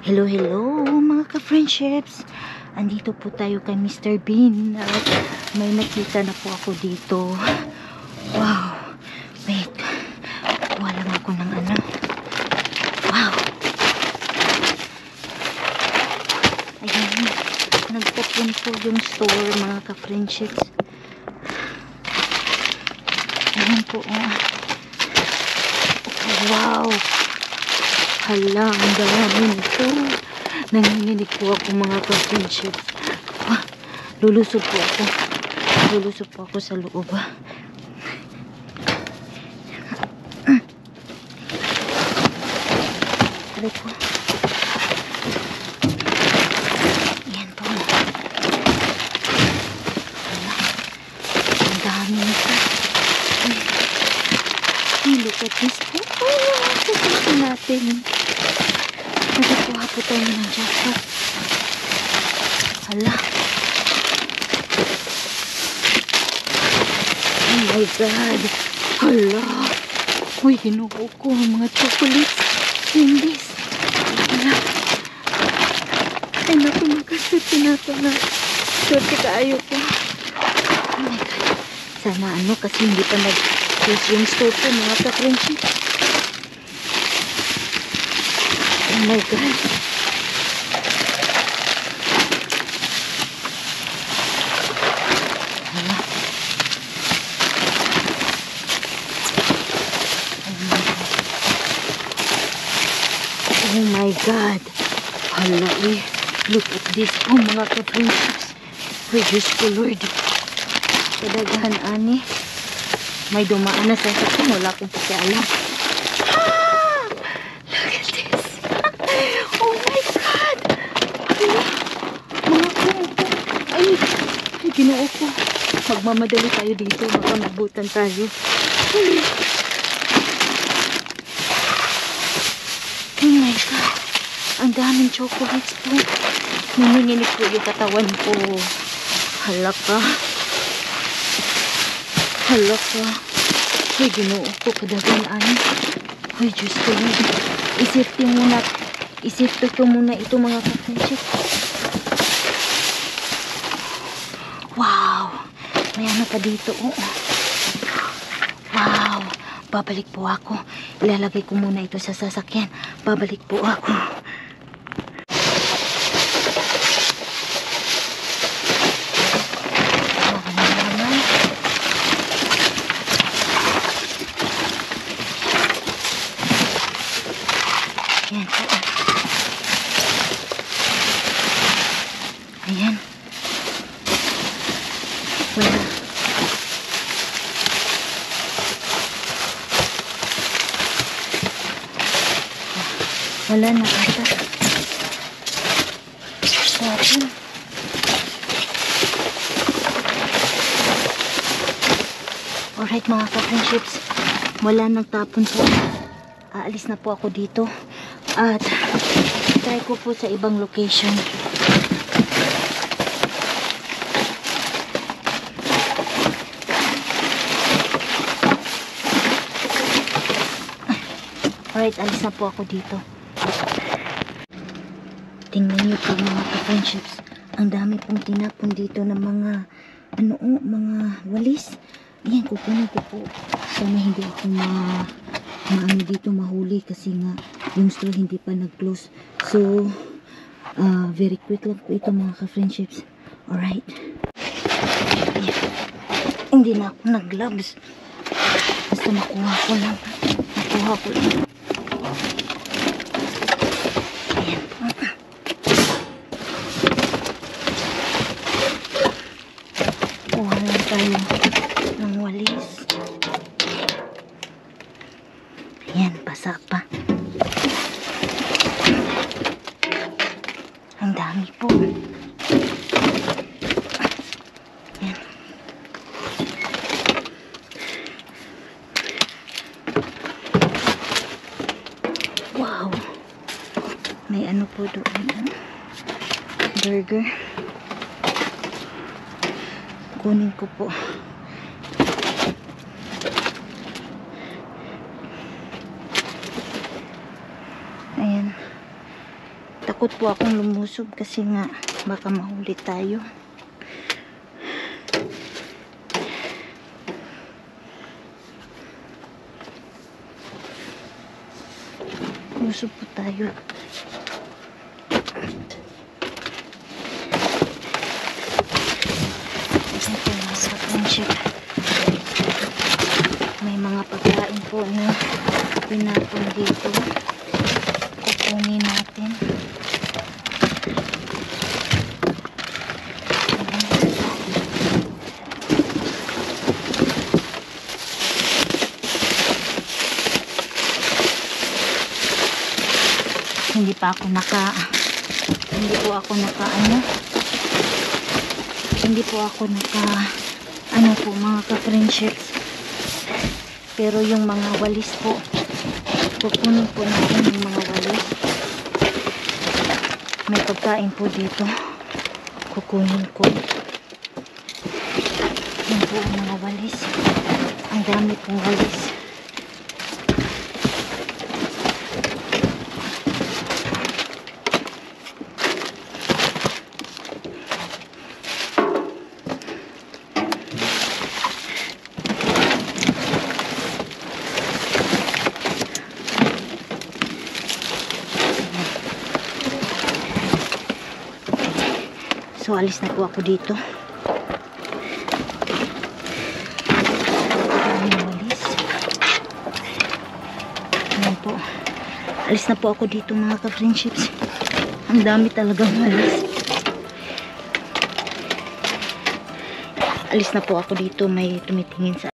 Hello, hello mga ka-friendships. Andito po tayo kay Mr. Bean at may nakita na po ako dito. Wow. Wait. Kuha lang ako ng ano. Wow. Ayan. Nagtapon po yung store mga ka-friendships. Ayan po. Wow. Hala, ang dami nito. Nanginginig po ako mga ka-friendships. Lulusog po ako. Lulusog po ako sa loob. Aray ko. Ayan po. Hala. Ang dami nito. Look at this po. Sasama natin. Nagkuha po tayo ng jackpot. Hala. Oh my God. Hala. Uy, ginuho ko mga chocolates. Candies. Hala. Ay, naku, magkasati na ito na. Swerte kaayo ko. Oh my God. Sana ano, kasi hindi pa nag-close yung store ko, mga ka-friendship. Oh my God. Hala. Oh my God. Hala eh. Look at this. Oh mga ka-friendships. Oh Diyos ko Lord. Kadagahan ani. May dumaan na sa akin. Wala akong pakialam. Look at this. Oh my God. Hala. Mga kuko. Ay, ginoo ko. Magmamadali tayo dito. Baka mabutan tayo. Oh my God. Ang daming chocolates po. Nanginginig po yung katawan ko. Hala ka. Hala ka. Ay, ginoo ko. Kadagaan. Ay, Diyos ko. Isipto ko muna ito mga ka-friendship. Wow. May ano pa dito. Oh. Wow. Babalik po ako. Ilalagay ko muna ito sa sasakyan. Babalik po ako. Ayan po. Ayan. Wala. Wala na ata. Tapon. Alright mga ka-friendships. Wala nang tapon po. Aalis na po ako dito. At try ko po sa ibang location. Alright, alis na po ako dito. Tingnan niyo po mga ka-friendships. Ang dami pong tinapon dito ng mga mga walis. Ayan, kukunin ko po. Sana hindi ako maano dito mahuli kasi nga yung store hindi pa nag-close. So, very quick lang po ito mga ka-friendships. Alright. Ayan. Hindi na ako nag-gloves. Basta makuha ko lang. Makuha ko lang. Ayan. Kuha lang tayo ng walis. Ayan, basa pa. Ang dami po. Ayan. Wow. May ano po doon. Burger. Kunin ko po. takot po akong lumusob kasi nga baka mahuli tayo. Lumusob po tayo. Ito nasa friendship. May mga pagkain po na pinapon dito. Kukunin natin. Hindi po ako naka ano po mga ka-friendships. Pero yung mga walis po, kukunin po natin yung mga walis. May pagkain po dito. Kukunin ko. Yan po ang mga walis. Ang dami pong walis. So, alis na po ako dito. Alis. Ayan po. Alis na po ako dito mga ka-friendships. Ang dami talagang alis. Alis na po ako dito. May tumitingin sa